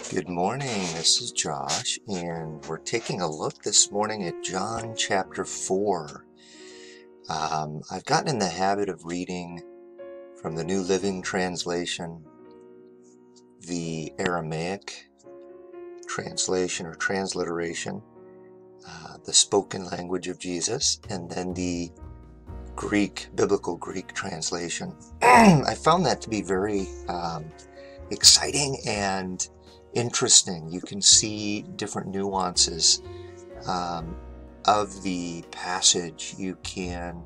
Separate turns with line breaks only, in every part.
Good morning, this is Josh, and we're taking a look this morning at John chapter 4. I've gotten in the habit of reading from the New Living Translation, the Aramaic translation or transliteration, the spoken language of Jesus, and then the biblical Greek translation. I found that to be very exciting and interesting. You can see different nuances of the passage. You can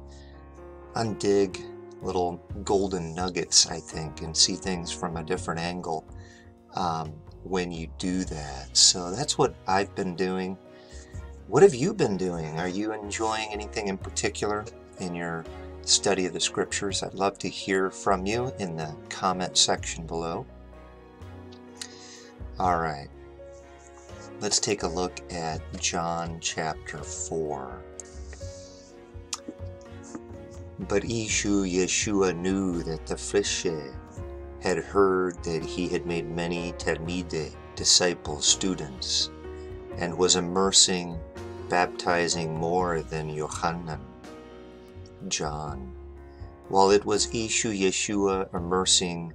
undig little golden nuggets, I think, and see things from a different angle when you do that. So that's what I've been doing. What have you been doing? Are you enjoying anything in particular in your study of the scriptures? I'd love to hear from you in the comment section below. All right, let's take a look at John chapter 4. But Yeshua knew that the Frishe had heard that he had made many Talmidei, disciples, students, and was immersing, baptizing more than Yohanan, John. While it was Yeshua immersing,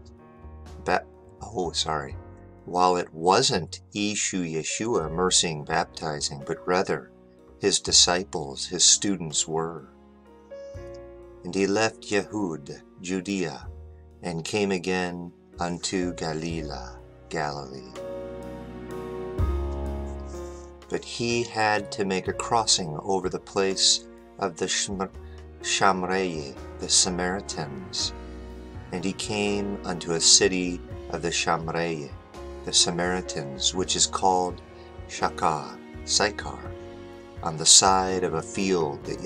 While it wasn't Yeshua immersing, baptizing, but rather his disciples, his students were. And he left Yehud, Judea, and came again unto Galilee. But he had to make a crossing over the place of the Shamrei, the Samaritans. And he came unto a city of the Shamrei, the Samaritans, which is called Sychar, on the side of a field that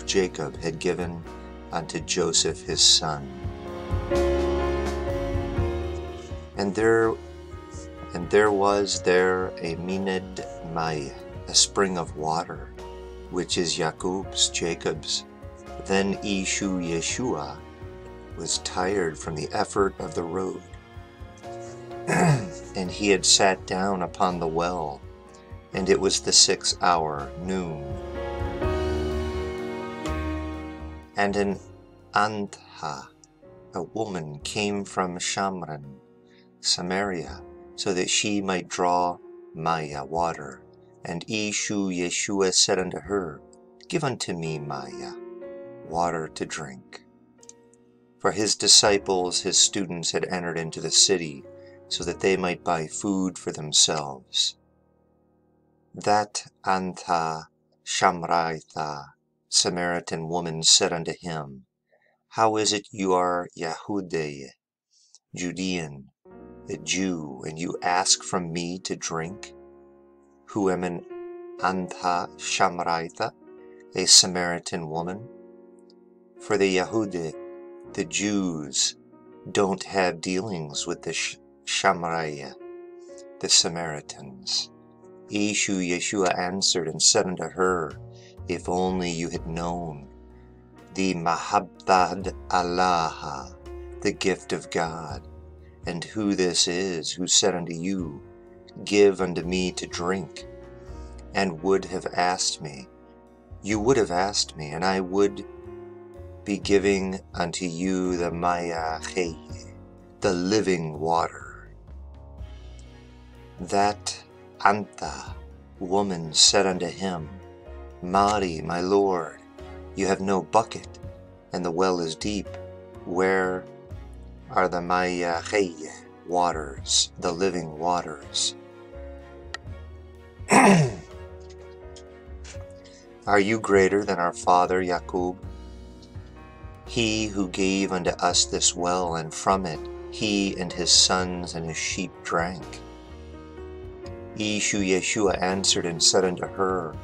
Jacob had given unto Joseph his son. And there was there a Mined Mai, a spring of water, which is Jacob's. Then Yeshua was tired from the effort of the road, and he had sat down upon the well, and it was the 6th hour, noon. And an Antha, a woman, came from Shamran, Samaria, so that she might draw Maya, water. And Yeshua said unto her, Give unto me Maya, water to drink. For his disciples, his students, had entered into the city, so that they might buy food for themselves. That Antha Shamraitha, Samaritan woman, said unto him, How is it you are Yahudei, Judean, a Jew, and you ask from me to drink, who am an Antha Shamraitha, a Samaritan woman? For the Yahudi, the Jews, don't have dealings with the Shamraya, the Samaritans. Yeshua answered and said unto her, If only you had known the Mahabdad Allah, the gift of God, and who this is who said unto you, Give unto me to drink, and would have asked me, you would have asked me, and I would be giving unto you the Maya Cheye, the living water. That Antha woman said unto him, Mari, my Lord, you have no bucket, and the well is deep. Where are the Maya Cheye waters, the living waters? Are you greater than our father Jacob? He who gave unto us this well, and from it he and his sons and his sheep drank. Yeshua answered and said unto her,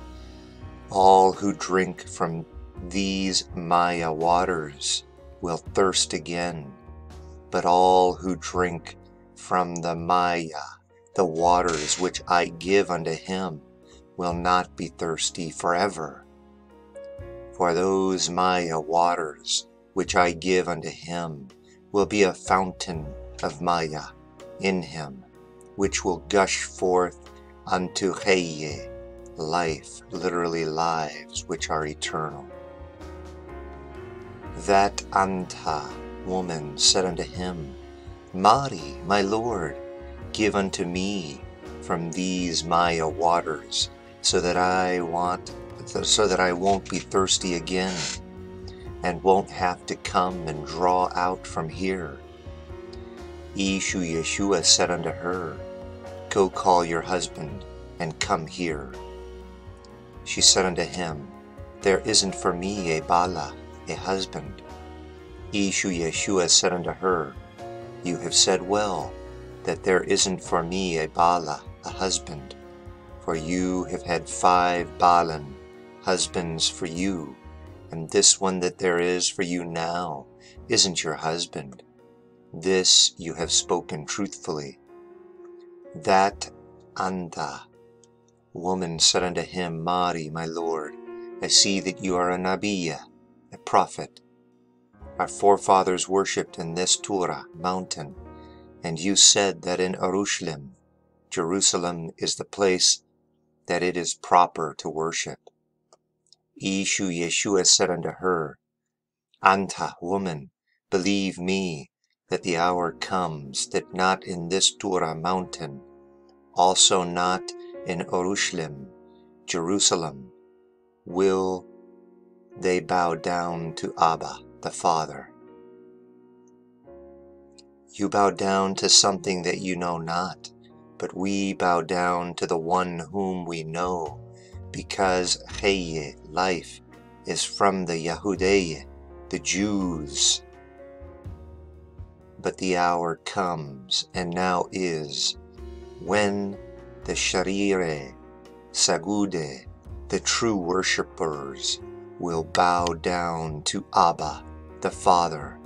All who drink from these Maya waters will thirst again, but all who drink from the Maya, the waters which I give unto him, will not be thirsty forever. For those Maya waters which I give unto him will be a fountain of Maya in him, which will gush forth unto Cheye, life, literally lives, which are eternal. That Anta, woman, said unto him, Mari, my Lord, give unto me from these Maya waters, so that I won't be thirsty again, and won't have to come and draw out from here. Ishu Yeshua said unto her, Go call your husband, and come here. She said unto him, There isn't for me a bala, a husband. Ishu Yeshua said unto her, You have said well, that there isn't for me a bala, a husband, for you have had 5 balan, husbands for you, and this one that there is for you now isn't your husband. This you have spoken truthfully. That Anta, woman, said unto him, Mari, my Lord, I see that you are a Nabiya, a prophet. Our forefathers worshipped in this Torah mountain, and you said that in Jerusalem, Jerusalem is the place that it is proper to worship. Ishu Yeshua said unto her, Anta, woman, believe me, that the hour comes that not in this Torah mountain, also not in Jerusalem, Jerusalem, will they bow down to Abba, the Father. You bow down to something that you know not, but we bow down to the one whom we know, because Cheye, life, is from the Yehudei, the Jews. But the hour comes, and now is, when the Sharire, Sagude, the true worshippers, will bow down to Abba, the Father,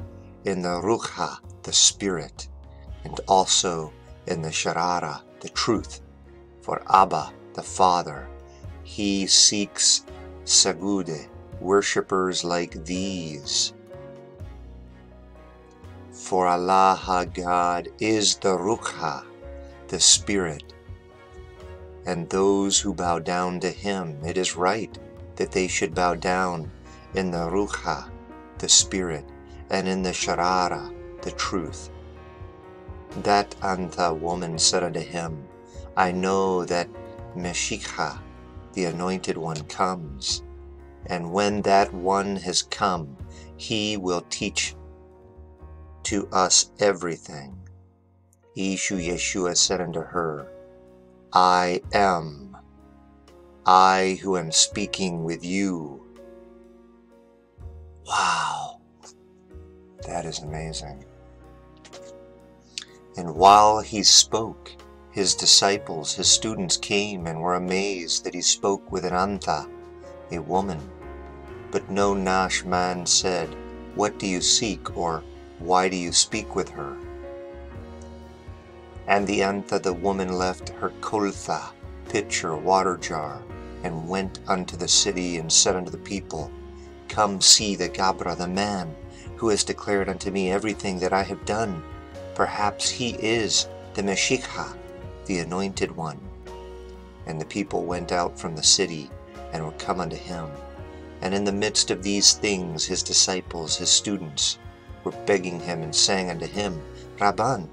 in the Rucha, the Spirit, and also in the Sharara, the truth. For Abba, the Father, he seeks Sagude, worshippers like these. For Allah, God, is the Rucha, the Spirit, and those who bow down to him, it is right that they should bow down in the Rucha, the Spirit, and in the Sharara, the truth. That Anta, woman, said unto him, I know that Meshikha, the Anointed One, comes, and when that one has come, he will teach to us everything. Ishu Yeshua said unto her, I am, I who am speaking with you. Wow, that is amazing. And while he spoke, his disciples, his students, came and were amazed that he spoke with an Anta, a woman. But no Nash man said, What do you seek? Or why do you speak with her? And the Anta, the woman, left her koltha, pitcher, water jar, and went unto the city, and said unto the people, Come see the Gabra, the man, who has declared unto me everything that I have done. Perhaps he is the Meshikha, the Anointed One. And the people went out from the city, and were come unto him. And in the midst of these things his disciples, his students, were begging him, and sang unto him, Rabban,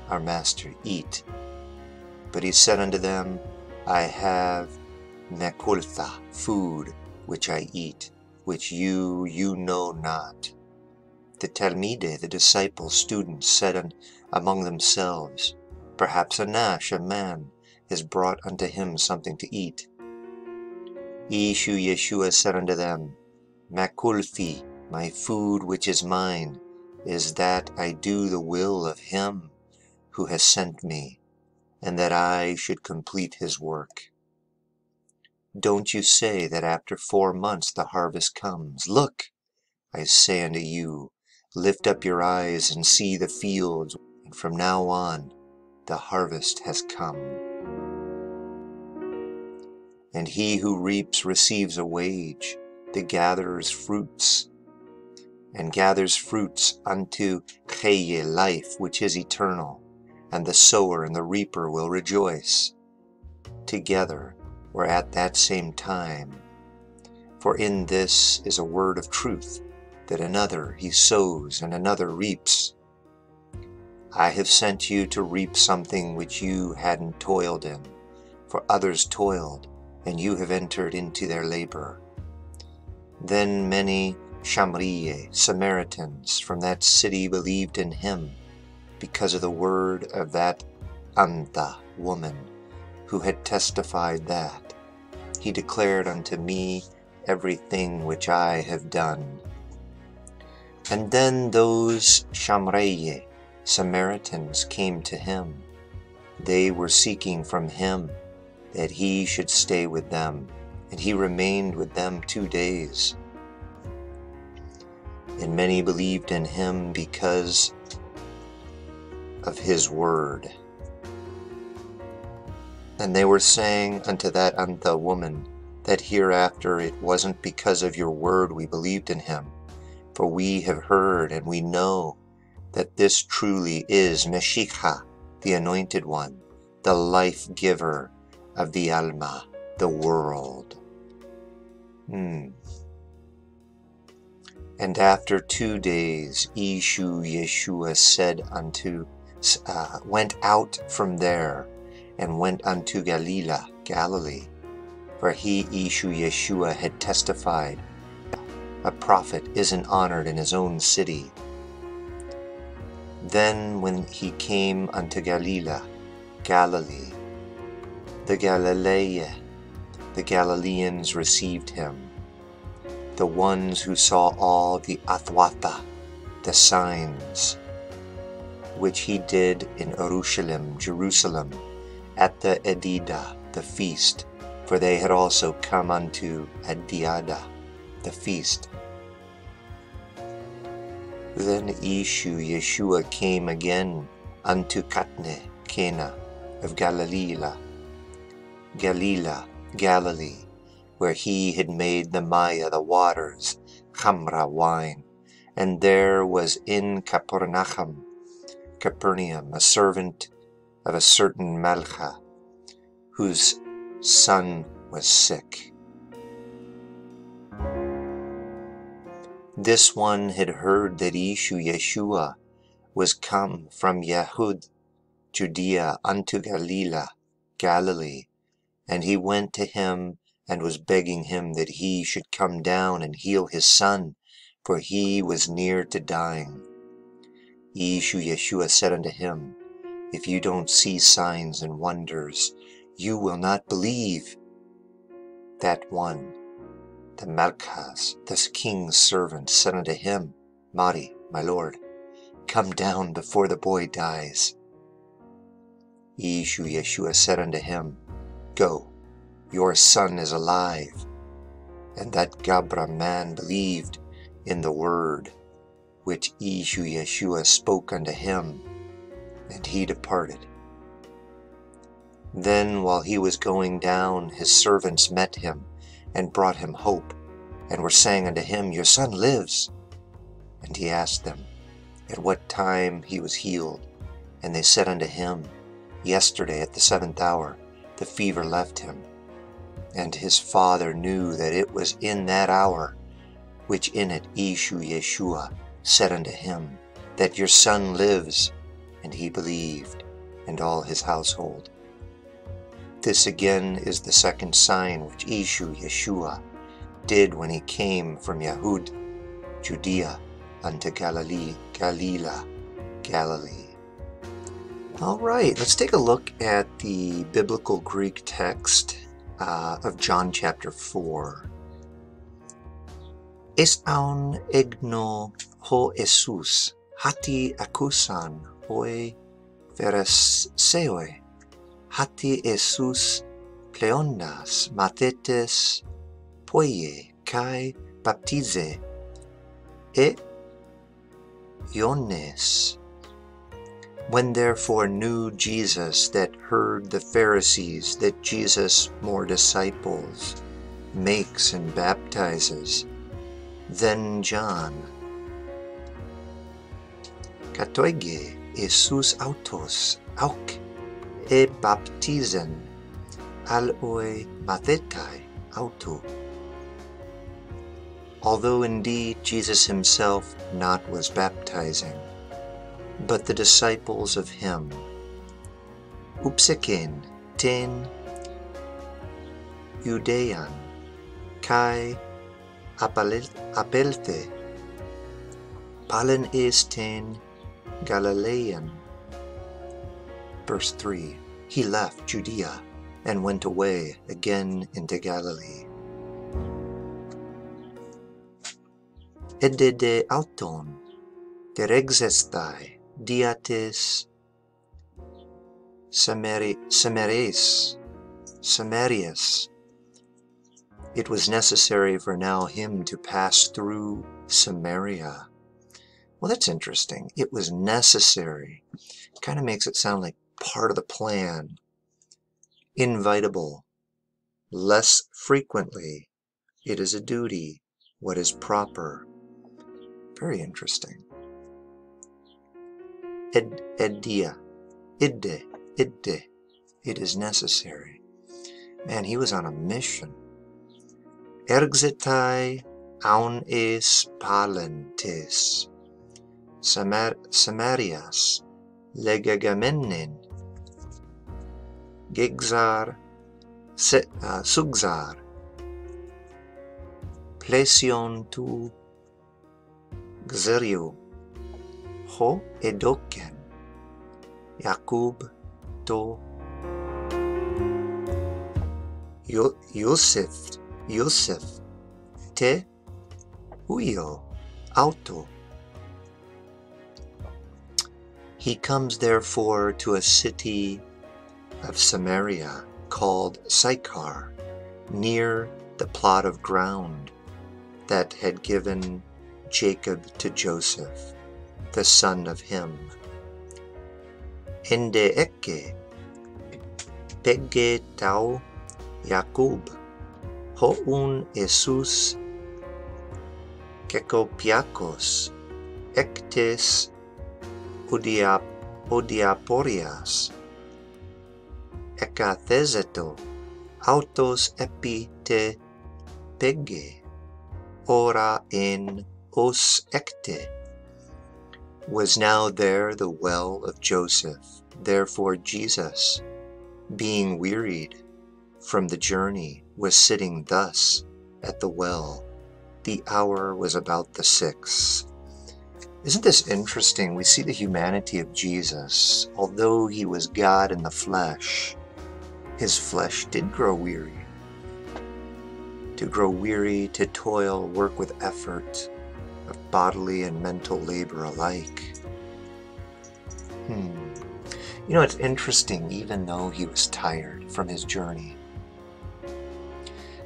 our master, eat. But he said unto them, I have mekultha, food, which I eat, which you know not. The Talmide, the disciples, students, said among themselves, Perhaps a Nash, a man, has brought unto him something to eat. Ishu Yeshua said unto them, Makulfi, my food which is mine, is that I do the will of him who has sent me, and that I should complete his work. Don't you say that after 4 months the harvest comes? Look, I say unto you, lift up your eyes and see the fields, and from now on the harvest has come. And he who reaps receives a wage, that gathers fruits, and gathers fruits unto Cheye, life, which is eternal, and the sower and the reaper will rejoice together, or at that same time. For in this is a word of truth, that another he sows and another reaps. I have sent you to reap something which you hadn't toiled in, for others toiled, and you have entered into their labor. Then many Samaritans from that city believed in him, because of the word of that Anta woman, who had testified that he declared unto me everything which I have done. And then those Samaritans came to him. They were seeking from him that he should stay with them, and he remained with them 2 days. And many believed in him because of his word. And they were saying unto that Anta woman, that hereafter it wasn't because of your word we believed in him, for we have heard and we know that this truly is Meshikha, the Anointed One, the life giver of the Alma, the world. And after 2 days, Yeshua said went out from there, and went unto Galilee. For he, Yeshua, had testified, a prophet isn't honored in his own city. Then when he came unto Galilee, the Galileans received him, the ones who saw all the athwata, the signs, which he did in Jerusalem, at the Edida, the feast, for they had also come unto Ediada, the feast. Then Yeshua came again unto Cana of Galilee, where he had made the Maya, the waters, Chamra, wine. And there was in Capernaum, a servant of a certain Malcha, whose son was sick. This one had heard that Yeshua was come from Judea unto Galilee, and he went to him and was begging him that he should come down and heal his son, for he was near to dying. Yeshua said unto him, if you don't see signs and wonders, you will not believe. That one, the Malchus, the king's servant, said unto him, Mari, my lord, come down before the boy dies. Yeshua said unto him, go, your son is alive. And that Gabra man believed in the word which Yeshua spoke unto him, and he departed. Then while he was going down, his servants met him, and brought him hope, and were saying unto him, your son lives. And he asked them, at what time he was healed? And they said unto him, yesterday at the 7th hour, the fever left him. And his father knew that it was in that hour, which in it Yeshua said unto him, that your son lives. And he believed, and all his household. This again is the second sign which Yeshua did when he came from Judea unto Galilee. All right, let's take a look at the biblical Greek text of John chapter 4. Esaun egno ho Jesus, hati akusan hoi Phariseoi, hati Jesus pleondas mathetes poie kai baptize, e Iones. When therefore knew Jesus that heard the Pharisees that Jesus more disciples makes and baptizes than John, katoige Jesus autos auk e baptizen aloi mathetai autou. Although indeed Jesus himself not was baptizing, but the disciples of him, upseken ten Judean kai apelte palen ten Galilean. Verse 3. He left Judea and went away again into Galilee. Ede de auton derexestai diates Samarias. It was necessary for now him to pass through Samaria. Well, that's interesting. It was necessary. Kind of makes it sound like part of the plan. Invitable. Less frequently. It is a duty. What is proper. Very interesting. Idde. It is necessary. Man, he was on a mission. Ergetai aun es palentes. Samarias legagamennen. Gegzar sugzar. Plesion tu Gzerio, ho edoken, Jakub to Yosef, te huio auto. He comes therefore to a city of Samaria called Sychar, near the plot of ground that had given Jacob to Joseph, the son of him. Ende ecce pegge tau Jakub, houn Jesus kekopiakos ectes odiaporias ekatheseto autos epi te pegge ora en os ecte. Was now there the well of Joseph. Therefore Jesus, being wearied from the journey, was sitting thus at the well. The hour was about the 6th. Isn't this interesting? We see the humanity of Jesus. Although he was God in the flesh, his flesh did grow weary. To grow weary, to toil, work with effort, of bodily and mental labor alike. You know, it's interesting, even though he was tired from his journey,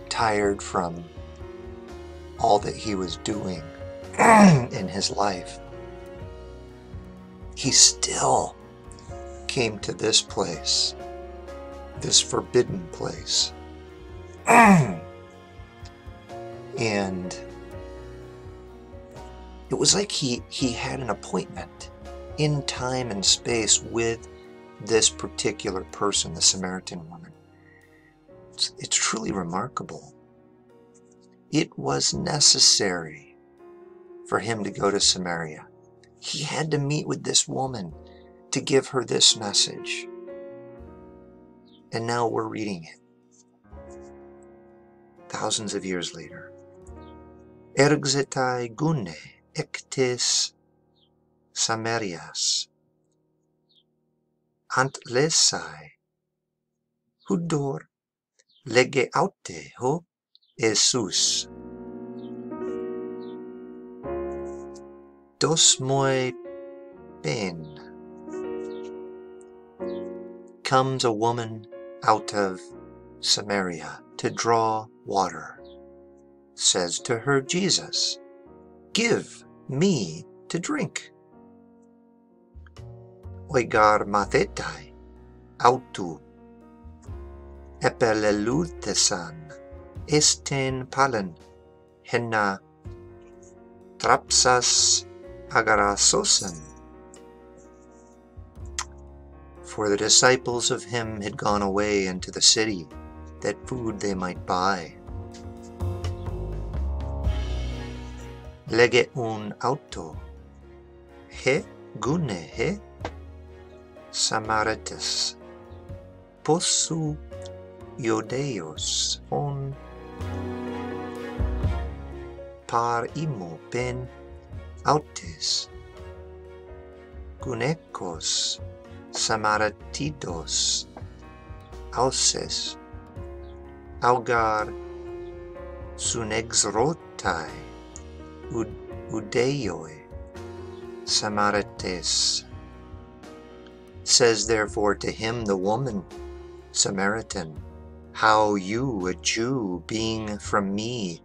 tired from all that he was doing in his life, he still came to this place, this forbidden place. And it was like he had an appointment in time and space with this particular person, the Samaritan woman. It's truly remarkable. It was necessary for him to go to Samaria. He had to meet with this woman to give her this message. And now we're reading it. Thousands of years later. Ergetai gune ectes Samarias antlesai hudor lege aute ho Jesus dos moi pen. Comes a woman out of Samaria to draw water. Says to her Jesus, "Give me to drink." Oigar mathetai autu epeleluthesan esten palen henna trapsas agarasosen. For the disciples of him had gone away into the city, that food they might buy. Lege un auto, he gune he, Samaritas, possu Iodeos on par imo pen autes, gunekos Samaratidos auses, augar sunexrotai udeioi Samarites. Says therefore to him the woman, Samaritan, how you, a Jew, being from me,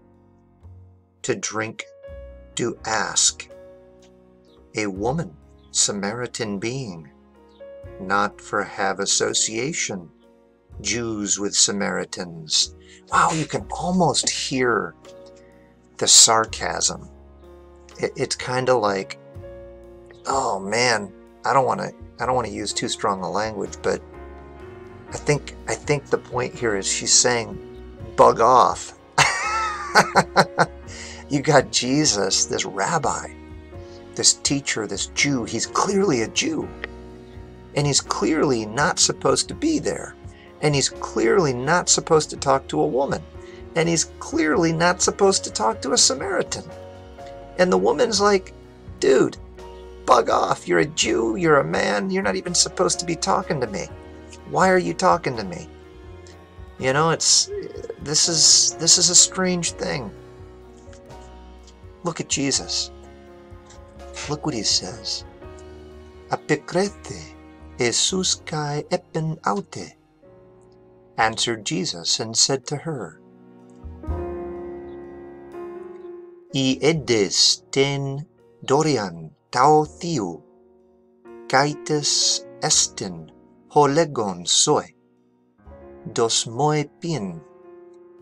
to drink do ask, a woman, Samaritan being, not for have association, Jews with Samaritans. Wow, you can almost hear the sarcasm. It's kind of like, oh man, I don't want to use too strong a language, but I think the point here is she's saying, bug off. You got Jesus, this rabbi, this teacher, this Jew. He's clearly a Jew, and he's clearly not supposed to be there, and he's clearly not supposed to talk to a woman, and he's clearly not supposed to talk to a Samaritan. And the woman's like, dude, bug off. You're a Jew, you're a man, you're not even supposed to be talking to me. Why are you talking to me? You know, this is a strange thing. Look at Jesus. Look what he says. Apikrete Jesus kai epen aute. Answered Jesus and said to her, I edes ten dorian tau thiu, kaites estin holegon soy, dos moi pin,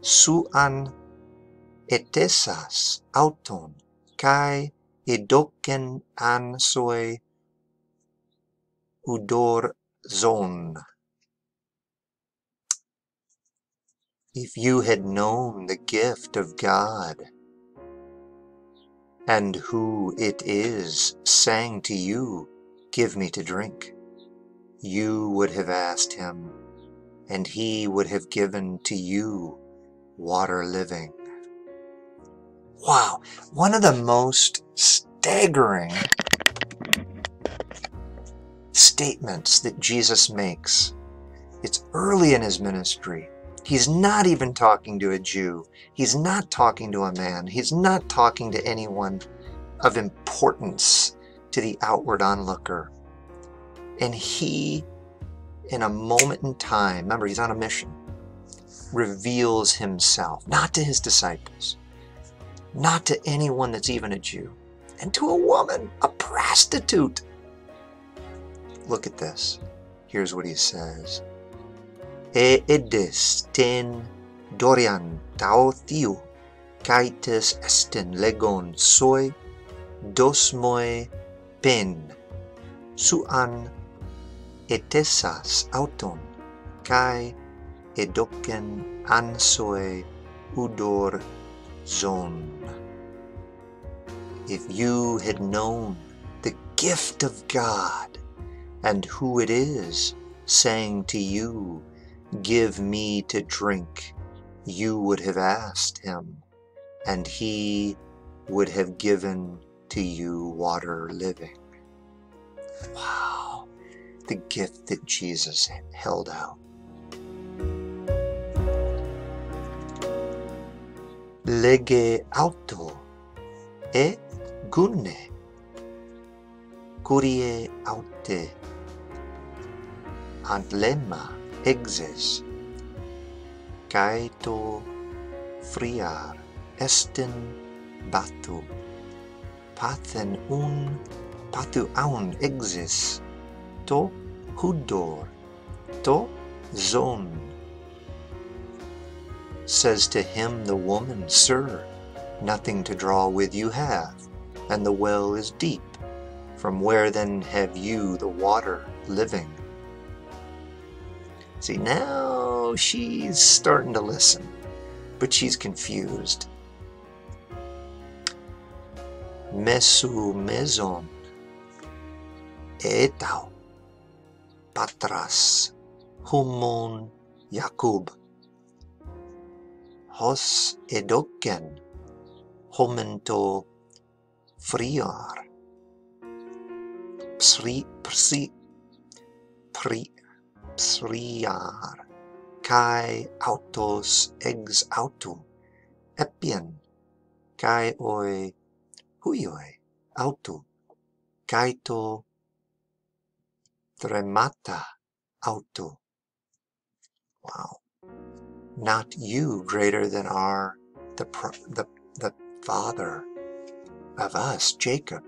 suan etesas auton, kai edoken an soy udor zon. If you had known the gift of God, and who it is saying to you, give me to drink, you would have asked him, and he would have given to you water living. Wow, one of the most staggering statements that Jesus makes. It's early in his ministry. He's not even talking to a Jew. He's not talking to a man. He's not talking to anyone of importance to the outward onlooker. And he, in a moment in time, remember he's on a mission, reveals himself, not to his disciples, not to anyone that's even a Jew, and to a woman, a prostitute. Look at this. Here's what he says. E edes ten dorian tau thiu, kaites esten legon soy, dos moi pen, suan etesas auton, kai edoken ansoy udor zon. If you had known the gift of God, and who it is saying to you, give me to drink, you would have asked him, and he would have given to you water living. Wow, the gift that Jesus held out. Lege auto e gune, curie aute, antlema exes, caeto friar esten batu, pathen un patu aun exes, to hudor, to zon. Says to him the woman, Sir, nothing to draw with you have, and the well is deep. From where then have you the water living? See, now she's starting to listen, but she's confused. Mesu meson etau patras humon Jakub hos edoken homento friar priar kai autos ex autum epien kai oi huioi autu kaito tremata autu. Wow. Not you greater than are the father of us, Jacob,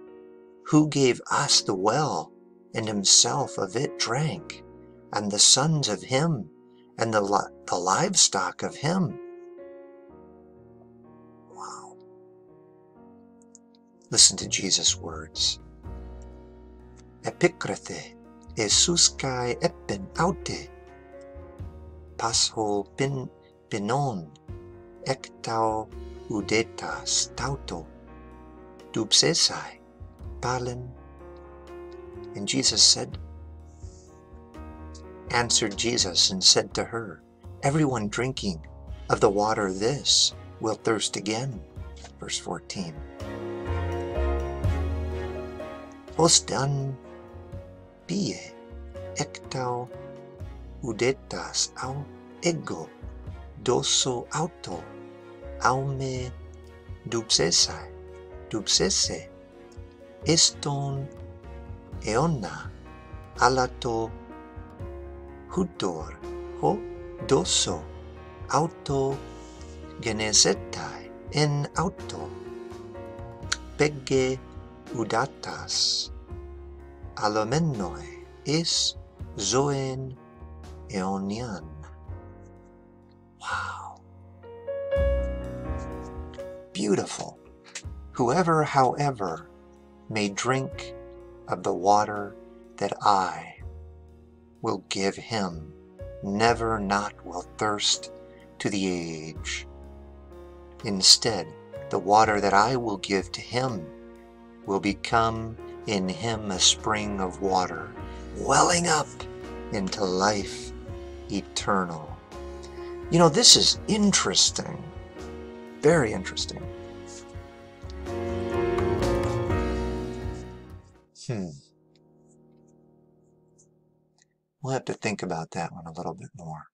who gave us the well, and himself of it drank, and the sons of him, and the livestock of him. Wow. Listen to Jesus' words. Epikrathe, esuskai epen aute, pasho pinon, ektau udetas tauto, dubsesai, palen. And Jesus answered Jesus and said to her, everyone drinking of the water this will thirst again. Verse 14. Hostan pie ektau udetas au ego doso auto aume dubsese eston eona alato hudor ho doso auto genesetai en auto pegge udatas alomenoi is zoen eonian. Wow. Beautiful. Whoever, however, may drink of the water that I will give him, never not will thirst to the age. Instead, the water that I will give to him will become in him a spring of water, welling up into life eternal. You know, this is interesting. Very interesting. We'll have to think about that one a little bit more.